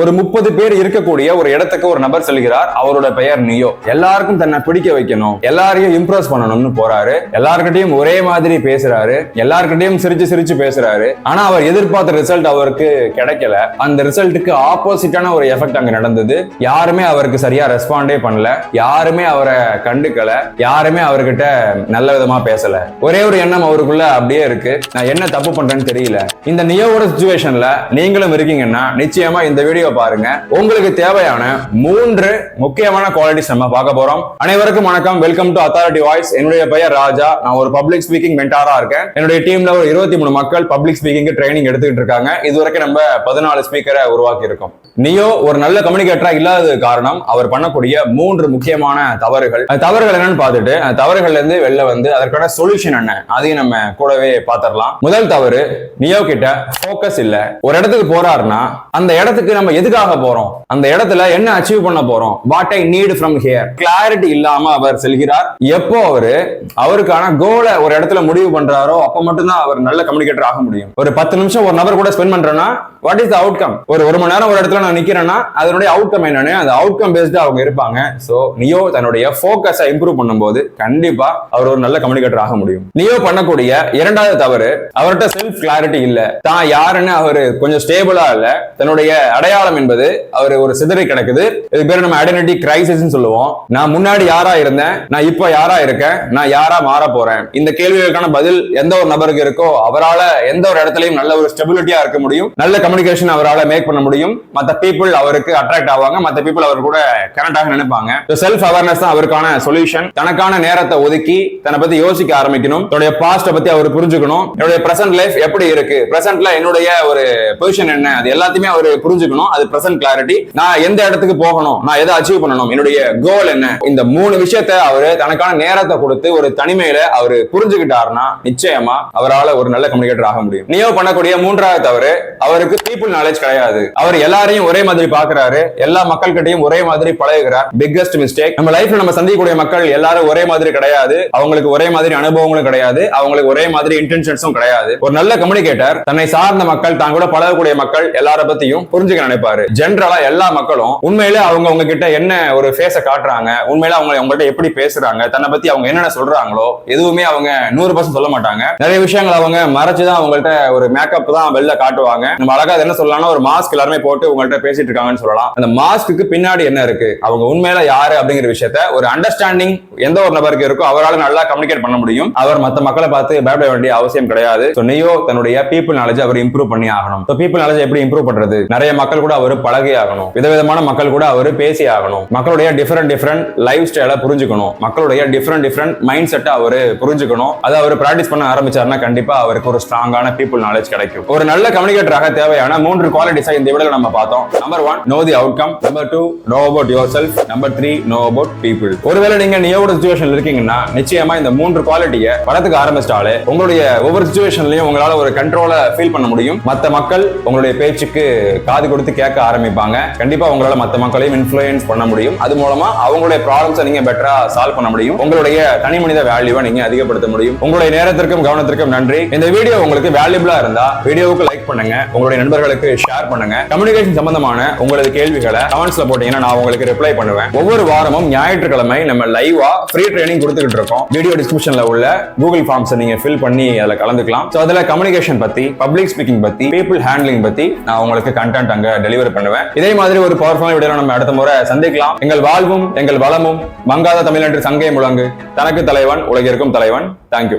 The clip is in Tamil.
ஒரு 30 பேர் இருக்கக்கூடிய ஒரு இடத்துக்கு ஒரு நபர் செல்கிறார். அவரோட பெயர் நியோ. எல்லாருக்கும் தன்னை பிடிக்க வைக்கணும், எல்லாரையும் இம்ப்ரெஸ் பண்ணணும்னு போறாரு. எல்லார்கிட்டையும் ஒரே மாதிரி பேசுறாரு, எல்லார்கிட்டையும் சிரிச்சு சிரிச்சு பேசுறாரு. ஆனா அவர் எதிர்பார்த்த ரிசல்ட் அவருக்கு கிடைக்கல. அந்த ரிசல்ட்டுக்கு ஆப்போசிட்டான ஒரு எஃபெக்ட் அங்க நடந்தது. யாருமே அவருக்கு சரியா ரெஸ்பாண்டே பண்ணல, யாருமே அவரை கண்டுக்கல, யாருமே அவர்கிட்ட நல்ல விதமா பேசல. ஒரே ஒரு எண்ணம் அவருக்குள்ள அப்படியே இருக்கு, நான் என்ன தப்பு பண்றேன்னு தெரியல. இந்த நியோவோட சிச்சுவேஷன்ல நீங்களும் இருக்கீங்கன்னா நிச்சயமா இந்த வீடியோ பாருங்க. உங்களுக்கு தேவையான 3 முக்கியமான குவாலிட்டிஸ் நம்ம பார்க்க போறோம். அனைவருக்கும் வணக்கம், வெல்கம் டு அத்தாரிட்டி வாய்ஸ். என்னுடைய பெயர் ராஜா. நான் ஒரு பப்ளிக் ஸ்பீக்கிங் மென்டாரா இருக்கேன். என்னுடைய டீம்ல ஒரு 23 மக்கள் பப்ளிக் ஸ்பீக்கிங் ட்ரைனிங் எடுத்துக்கிட்டு இருக்காங்க. இதுவரைக்கும் நம்ம 14 ஸ்பீக்கரை உருவாக்கி இருக்கோம். நியோ ஒரு நல்ல கம்யூனிகேட்டரா இல்லாதது காரணம் அவர் பண்ணக்கூடிய 3 முக்கியமான தவறுகள். தவறுகள் என்னன்னு பார்த்துட்டு தவறுகள்ல இருந்து வெளில வந்து அதற்கான சொல்யூஷன் என்ன அதையும் நம்ம கூடவே பார்த்திடலாம். முதல் தவறு, நியோ கிட்ட ஃபோக்கஸ் இல்ல. ஒரு இடத்துக்கு போறாருன்னா அந்த இடத்துக்கு நம்ம எதுக்காக போறோம், அந்த இடத்துல என்ன அச்சீவ் பண்ண போறோம், what I need from here, clarity இல்லாம அவர் செல்கிறார். எப்போ அவருக்கான கோலை ஒரு இடத்துல முடிவு பண்றாரோ அப்ப மட்டும்தான் அவர் நல்ல கம்யூனிகேட்டர் ஆக முடியும். ஒரு 10 நிமிஷம் ஒரு நபர் கூட ஸ்பெண்ட் பண்றேன்னா வாட் இஸ் த அவுட்கம், ஒரு மணி நேரம் ஒரு இடத்துல நான் நிக்கிறேன்னா அதனுடைய அவுட்கம் என்னன்னு அந்த அவுட்கம் பேஸ்டா அவங்க இருப்பாங்க. சோ நியோ தன்னுடைய ஃபோக்கஸை இம்ப்ரூவ் பண்ணும்போது கண்டிப்பா அவர் ஒரு நல்ல கம்யூனிகேட்டர் ஆக முடியும். நியோ பண்ணக்கூடிய இரண்டாவது தவறு, அவர்கிட்ட செல்ஃப் கிளாரிட்டி இல்ல. தான் யாருன்னு அவரு கொஞ்சம் ஸ்டேபிளா இல்ல. தன்னுடைய அடையாளம் என்பது அவர் ஒரு சிதறி கிடக்குது. இது பேர் நம்ம ஐடென்டிட்டி கிரைசிஸ் சொல்லுவோம். நான் முன்னாடி யாரா இருந்தேன், நான் இப்ப யாரா இருக்கேன், நான் யாரா மாற போறேன், இந்த கேள்விகளுக்கான பதில் எந்த ஒரு நபருக்கு இருக்கோ அவரால எந்த ஒரு இடத்துலயும் நல்ல ஒரு ஸ்டெபிலிட்டியா இருக்க முடியும், நல்ல கம்யூனிகேஷன் அவரால் மேக் பண்ண முடியும். மத்த பீப்புள் அவருக்கு அட்ராக்ட் ஆவாங்க, மத்த பீப்புள் அவர் கூட கனெக்ட் ஆக நினைப்பாங்க. செல்ஃப் அவேர்னஸ் தான் அவருக்கான சொல்யூஷன். தனக்கான நேரத்தை ஒதுக்கி தன்னை பத்தி யோசிக்க ஆரம்பிக்கணும். என்னுடைய பாஸ்ட பத்தி அவர் புரிஞ்சுக்கணும். என்னுடைய பிரசன்ட் லைஃப் எப்படி இருக்கு, பிரசன்ட்ல என்னுடைய ஒரு பொசிஷன் என்ன, அது எல்லாத்தையுமே அவர் புரிஞ்சுக்கணும். அது பிரசன்ட் கிளாரிட்டி. நான் எந்த இடத்துக்கு போகணும், நான் எதை அச்சீவ் பண்ணணும், என்னுடைய கோல் என்ன, இந்த 3 விஷயத்தை அவரு தனக்கான நேரத்தை கொடுத்து ஒரு தனிமையில அவரு புரிஞ்சுக்கிட்டாருன்னா நிச்சயமா அவரால் ஒரு நல்ல கம்யூனிகேட்டர் ஆக முடியும். நியோ பண்ணக்கூடிய 3வது தவறு, அவருக்கு பீப்புள் நாலேஜ் கிடையாது. அவர் எல்லாரையும் ஒரே மாதிரி பாக்குறாரு, எல்லா மக்கள் கிட்டையும் ஒரே மாதிரி பழகுகிறார். Biggest mistake. நம்ம லைஃப்ல நம்ம சந்திக்கக்கூடிய மக்கள் எல்லாரும் ஒரே மாதிரி கிடையாது. அவங்களுக்கு ஒரே மாதிரி அனுபவங்களும் கிடையாது, அவங்களுக்கு ஒரே மாதிரி இன்டென்ஷன்ஸும் கிடையாது. ஒரு நல்ல கம்யூனிகேட்டர் தன்னை சார்ந்த மக்கள், தான் கூட பழகக்கூடிய மக்கள் எல்லார பத்தியும் புரிஞ்சுக்க நினைப்பாரு. ஜெனரலா எல்லா மக்களும் உண்மையில அவங்க கிட்ட என்ன ஒரு ஃபேஸ காட்டுறாங்க, உண்மையில அவங்கள்ட்ட எப்படி பேசுறாங்க, தன்னை பத்தி அவங்க என்னென்ன சொல்றாங்களோ எதுவுமே அவங்க 100% சொல்ல மாட்டாங்க. நிறைய விஷயங்கள் அவங்க மறைச்சுதான் அவங்கள்ட்ட ஒரு மேக்கப் தான் வெளில காட்டுவாங்க. நம்ம அழகா என்ன சொல்லலாம்னா ஒரு மாஸ்க் எல்லாருமே போட்டு உங்கள்ட்ட பேசிட்டு இருக்காங்கன்னு சொல்லலாம். அந்த மாஸ்க்கு பின்னாடி என்ன இருக்கு, அவங்க உண்மையில யாரு அப்படிங்கிற விஷயத்த ஒரு அண்டர்ஸ்டாண்டிங் எந்த ஒரு நபருக்கு இருக்கோ அவரால் நல்லா கம்யூனிகேட் பண்ண முடியும். அவர் மத்த மக்களை பார்த்து பயப்பட வேண்டிய அவசியம் கிடையாது. நியோ தன்னுடைய பீப்புள் நாலேஜ் அவர் இம்ப்ரூவ் பண்ணி ஆகணும். பீப்புள் நாலேஜ் எப்படி இம்ப்ரூவ் பண்றது, நிறைய மக்கள் கூட அவர் பழகி ஆகணும், விதவிதமான மக்கள் கூட அவர் பேசி ஆகணும், மக்களுடைய டிஃபரெண்ட் லைஃப் ஸ்டைலை புரிஞ்சுக்கணும், மக்களுடைய டிஃபரெண்ட் மைண்ட் செட்டை அவர் புரிஞ்சுக்கணும். அதை அவர் பிராக்டிஸ் பண்ண ஆரம்பிச்சாருன்னா கண்டிப்பா அவருக்கு ஒரு ஸ்ட்ராங்கான பீப்புள் நாலேஜ் கிடைக்கும். ஒரு நல்ல கம்யூனிகேட்டராக தேவையான 3 குவாலிட்டிஸை இந்த வீடியோல நம்ம பார்த்தோம். Number 1, know the outcome. Number 2, know about yourself. Number 3, know about people. ஒருவேளை நீங்க நியோட சிச்சுவேஷன்ல இருக்கீங்கன்னா நிச்சயமா இந்த 3 குவாலிட்டியை வளர்த்துக்க ஆரம்பிச்சிட்டாலே உங்களுடைய ஒவ்வொரு சிச்சுவேஷன்லயும் உங்களால ஒரு கண்ட்ரோலை ஃபீல் பண்ண முடியும். மத்த மக்கள் உங்களுடைய பேச்சுக்கு காது கொடுத்து கேட்க ஆரம்பிப்பாங்க. கண்டிப்பா உங்களால மத்த மக்களையும் இன்ஃப்ளூயன்ஸ் பண்ண முடியும். அது மூலமா அவங்களுடைய ப்ராப்ளம்ஸை நீங்க பெட்டரா சால்வ் பண்ண முடியும். உங்களுடைய தனி மனித வேல்யூவை நீங்க அதிகப்படுத்த முடியும். உங்களுடைய நேரத்திற்கும் கவனத்திற்கும் நன்றி. இந்த வீடியோ உங்களுக்கு வேல்யூபிளா இருந்தா வீடியோவுக்கு லைக் பண்ணுங்க, உங்களுடைய நண்பர்களுக்கு ஷேர் பண்ணுங்க. கம்யூனிகேஷன் சம்பந்தமான உங்களது கேள்விகளை கமெண்ட்ஸ்ல போட்டீங்கன்னா நான் உங்களுக்கு ரிப்ளை பண்ணுவேன். ஒவ்வொரு வாரமும் ஞாயிற்றுக்கிழமை நம்ம லைவா ஃப்ரீ ட்ரைனிங் கொடுத்துக்கிட்டு இருக்கோம். வீடியோ டிஸ்கிரிப்ஷன்ல உள்ள கூகுள் ஃபார்ம்ஸ் நீங்க ஃபில் பண்ணி அதுல கலந்துக்கலாம். சோ அதுல கம்யூனிகேஷன் பத்தி, பப்ளிக் ஸ்பீக்கிங் பத்தி, பீப்புள் ஹேண்ட்லிங் பத்தி நான் உங்களுக்கு கண்டென்ட் அங்க டெலிவரி பண்ணுவேன். இதே மாதிரி ஒரு பவர்ஃபுல்லான வீடியோ நம்ம அடுத்த முறை சந்திக்கலாம். எங்கள் வாழ்வும் எங்கள் வளமும் மங்காத தமிழ் என்று சங்கே முழங்கு. தனக்கு தலைவன், உலகிற்கும் தலைவன். தேங்க்யூ.